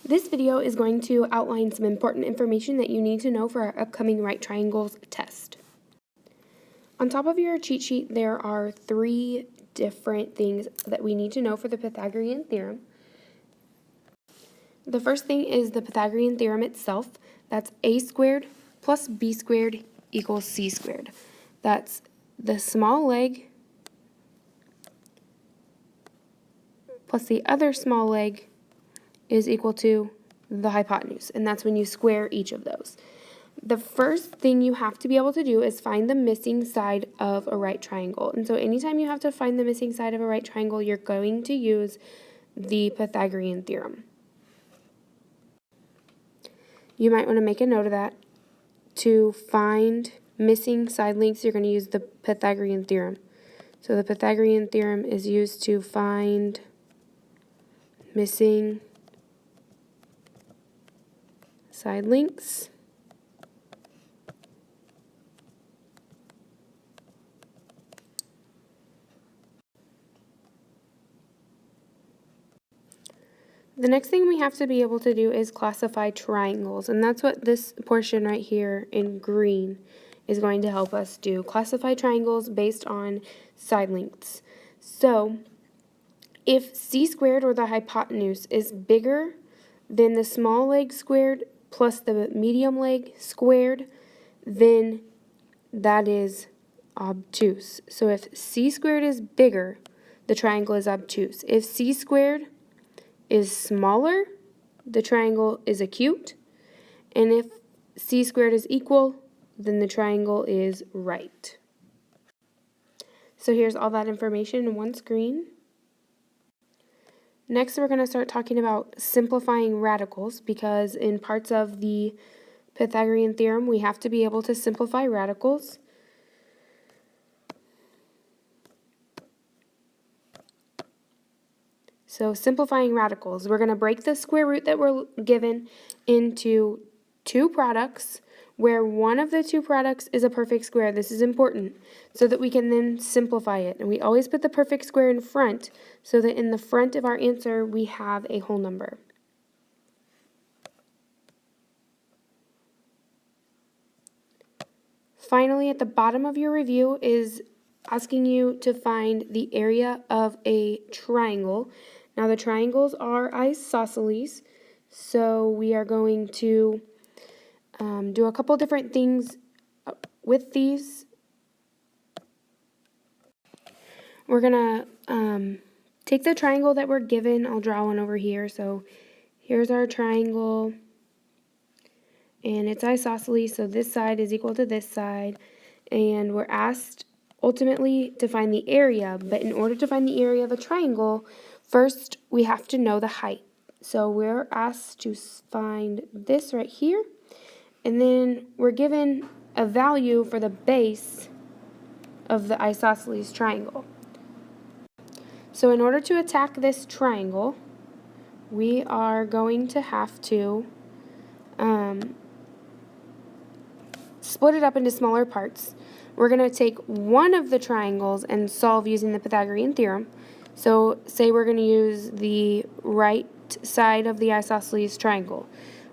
This video is going to outline some important information that you need to know for our upcoming right triangles test. On top of your cheat sheet, there are 3 different things that we need to know for the Pythagorean theorem. The first thing is the Pythagorean theorem itself. That's a squared plus b squared equals c squared. That's the small leg plus the other small leg is equal to the hypotenuse, and that's when you square each of those. The first thing you have to be able to do is find the missing side of a right triangle. And so anytime you have to find the missing side of a right triangle, you're going to use the Pythagorean theorem. You might want to make a note of that. To find missing side lengths, you're going to use the Pythagorean theorem. So the Pythagorean theorem is used to find missing side lengths. The next thing we have to be able to do is classify triangles, and that's what this portion right here in green is going to help us do. Classify triangles based on side lengths. So if c squared, or the hypotenuse, is bigger than the small leg squared plus the medium leg squared, then that is obtuse. So if c squared is bigger, the triangle is obtuse. If c squared is smaller, the triangle is acute. And if c squared is equal, then the triangle is right. So here's all that information in one screen. Next, we're going to start talking about simplifying radicals, because in parts of the Pythagorean theorem, we have to be able to simplify radicals. So simplifying radicals, we're going to break the square root that we're given into 2 products, where one of the 2 products is a perfect square. This is important so that we can then simplify it. And we always put the perfect square in front so that in the front of our answer we have a whole number. Finally, at the bottom of your review is asking you to find the area of a triangle. Now the triangles are isosceles, so we are going to do a couple different things with these. We're going to take the triangle that we're given. I'll draw one over here. So here's our triangle, and it's isosceles, so this side is equal to this side. And we're asked ultimately to find the area, but in order to find the area of a triangle, first we have to know the height. So we're asked to find this right here, and then we're given a value for the base of the isosceles triangle. So in order to attack this triangle, we are going to have to split it up into smaller parts. We're going to take one of the triangles and solve using the Pythagorean theorem. So say we're going to use the right side of the isosceles triangle.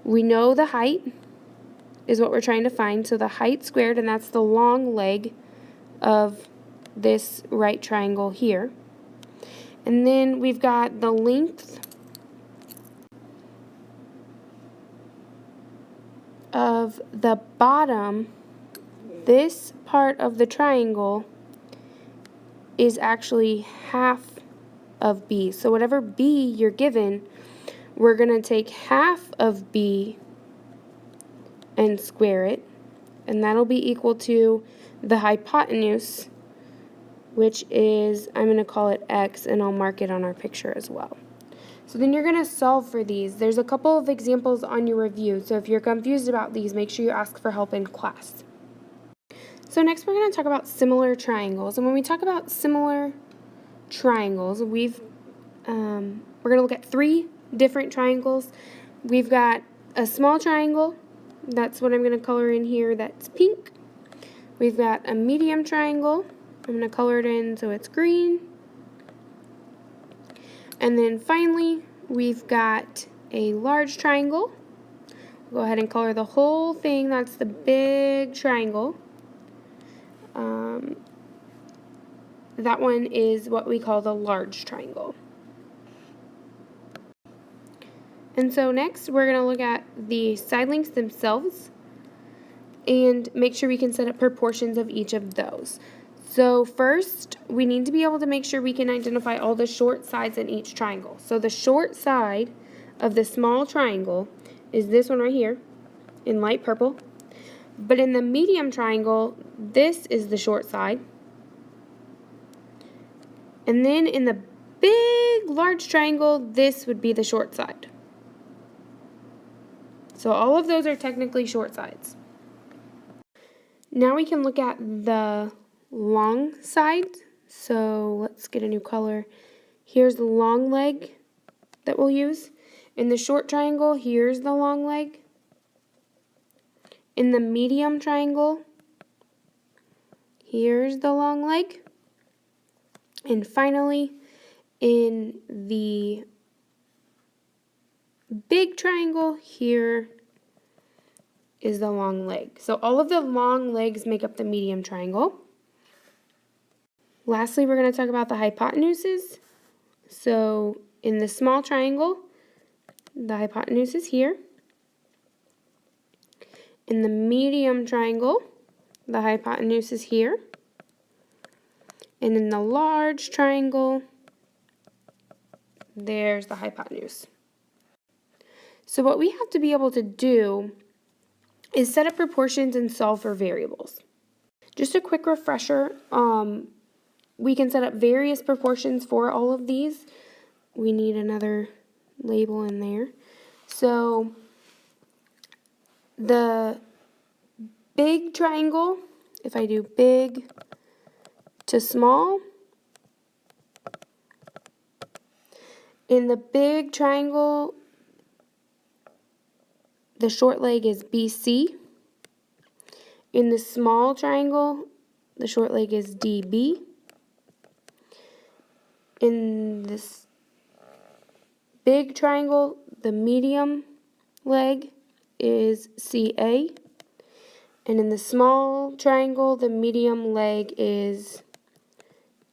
We know the height is what we're trying to find, so the height squared, and that's the long leg of this right triangle here. And then we've got the length of the bottom. This part of the triangle is actually half of b. So whatever b you're given, we're going to take half of b and square it, and that'll be equal to the hypotenuse, which is, I'm going to call it x, and I'll mark it on our picture as well. So then you're going to solve for these. There's a couple of examples on your review, so if you're confused about these, make sure you ask for help in class. So next we're going to talk about similar triangles, and when we talk about similar triangles, we're going to look at 3 different triangles. We've got a small triangle, that's what I'm going to color in here, that's pink. We've got a medium triangle, I'm going to color it in so it's green. And then finally, we've got a large triangle. Go ahead and color the whole thing. That's the big triangle. That one is what we call the large triangle. And so next we're going to look at the side lengths themselves and make sure we can set up proportions of each of those. So first, we need to be able to make sure we can identify all the short sides in each triangle. So the short side of the small triangle is this one right here in light purple. But in the medium triangle, this is the short side. And then in the big large triangle, this would be the short side. So all of those are technically short sides. Now we can look at the long side. So let's get a new color. Here's the long leg that we'll use. In the short triangle, here's the long leg. In the medium triangle, here's the long leg. And finally, in the big triangle, here is the long leg. So all of the long legs make up the medium triangle. Lastly, we're going to talk about the hypotenuses. So in the small triangle, the hypotenuse is here. In the medium triangle, the hypotenuse is here. And in the large triangle, there's the hypotenuse. So what we have to be able to do is set up proportions and solve for variables. Just a quick refresher, we can set up various proportions for all of these. We need another label in there. So the big triangle, if I do big to small, in the big triangle, the short leg is BC. In the small triangle, the short leg is DB. In this big triangle, the medium leg is CA. And in the small triangle, the medium leg is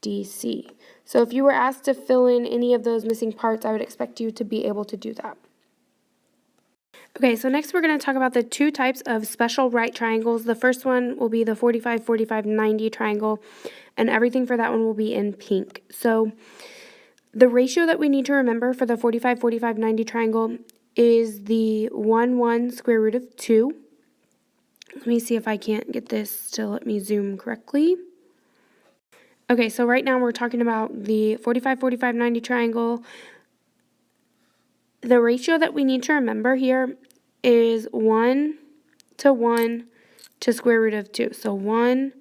DC. So if you were asked to fill in any of those missing parts, I would expect you to be able to do that. Okay, so next we're going to talk about the two types of special right triangles. The first one will be the 45, 45, 90 triangle, and everything for that one will be in pink. So the ratio that we need to remember for the 45, 45, 90 triangle is the 1, 1 square root of 2. Let me see if I can't get this to let me zoom correctly. Okay, so right now we're talking about the 45, 45, 90 triangle. The ratio that we need to remember here is 1 to 1 to square root of 2. So 1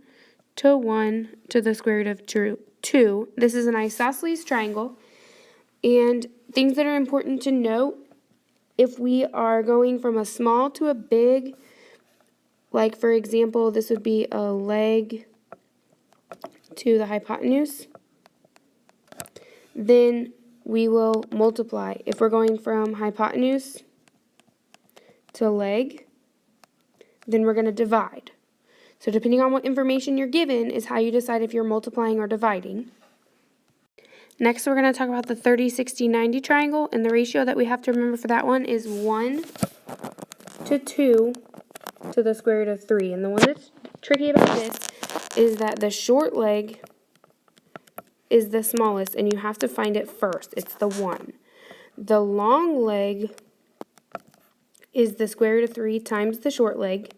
to 1 to the square root of 2. This is an isosceles triangle. And things that are important to note, if we are going from a small to a big, like for example, this would be a leg to the hypotenuse, then we will multiply. If we're going from hypotenuse to leg, then we're going to divide. So depending on what information you're given is how you decide if you're multiplying or dividing. Next, we're going to talk about the 30, 60, 90 triangle, and the ratio that we have to remember for that one is 1 to 2 to the square root of 3. And the one that's tricky about this is that the short leg is the smallest, and you have to find it first. It's the 1. The long leg is the square root of 3 times the short leg,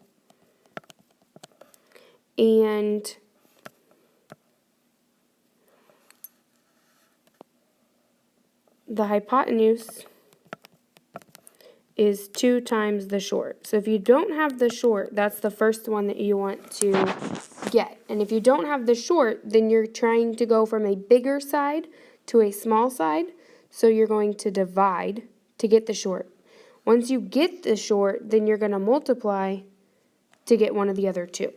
and the hypotenuse is 2 times the short. So if you don't have the short, that's the first one that you want to get. And if you don't have the short, then you're trying to go from a bigger side to a small side. So you're going to divide to get the short. Once you get the short, then you're going to multiply to get one of the other two.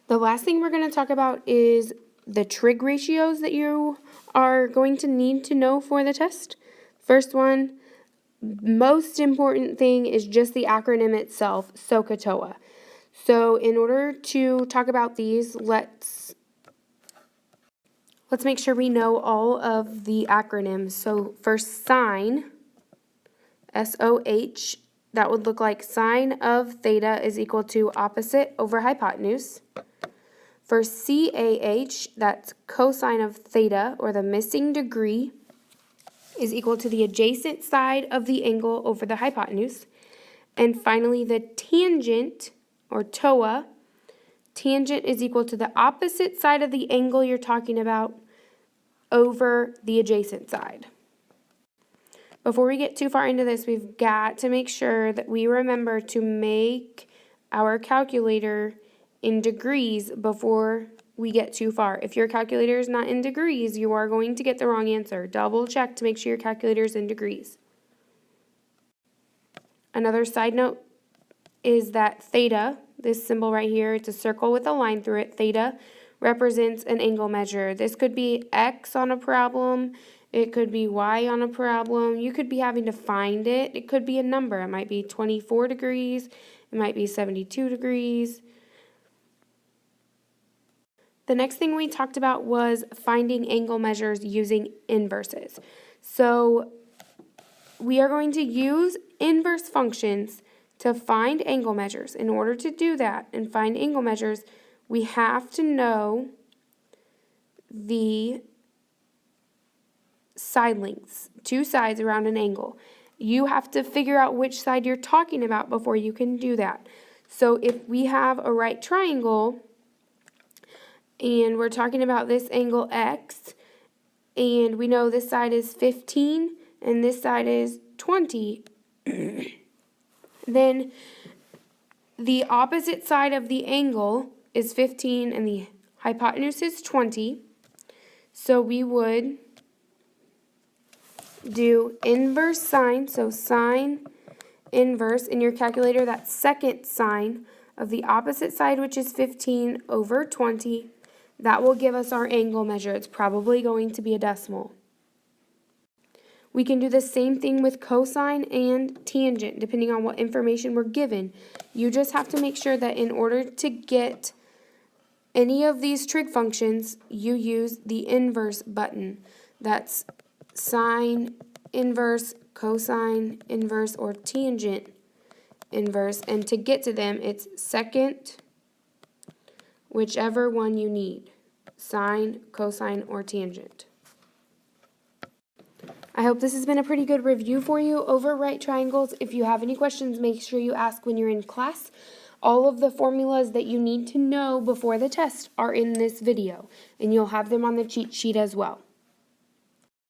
The last thing we're going to talk about is the trig ratios that you are going to need to know for the test. First one, most important thing is just the acronym itself, SOHCAHTOA. So in order to talk about these, let's make sure we know all of the acronyms. So for SIGN, SOH, that would look like sine of theta is equal to opposite over hypotenuse. For CAH, that's cosine of theta, or the missing degree, is equal to the adjacent side of the angle over the hypotenuse. And finally, the tangent, or TOA, tangent is equal to the opposite side of the angle you're talking about over the adjacent side. Before we get too far into this, we've got to make sure that we remember to make our calculator in degrees before we get too far. If your calculator is not in degrees, you are going to get the wrong answer. Double check to make sure your calculator is in degrees. Another side note is that theta, this symbol right here, it's a circle with a line through it. Theta represents an angle measure. This could be X on a problem. It could be Y on a problem. You could be having to find it. It could be a number. It might be 24 degrees. It might be 72 degrees. The next thing we talked about was finding angle measures using inverses. So we are going to use inverse functions to find angle measures. In order to do that and find angle measures, we have to know the side lengths, two sides around an angle. You have to figure out which side you're talking about before you can do that. So if we have a right triangle and we're talking about this angle X, and we know this side is 15 and this side is 20, then the opposite side of the angle is 15 and the hypotenuse is 20. So we would do inverse sine, so sine inverse in your calculator, that second sine of the opposite side, which is 15 over 20. That will give us our angle measure. It's probably going to be a decimal. We can do the same thing with cosine and tangent, depending on what information we're given. You just have to make sure that in order to get any of these trig functions, you use the inverse button. That's sine inverse, cosine inverse, or tangent inverse. And to get to them, it's second, whichever one you need, sine, cosine, or tangent. I hope this has been a pretty good review for you over right triangles. If you have any questions, make sure you ask when you're in class. All of the formulas that you need to know before the test are in this video, and you'll have them on the cheat sheet as well.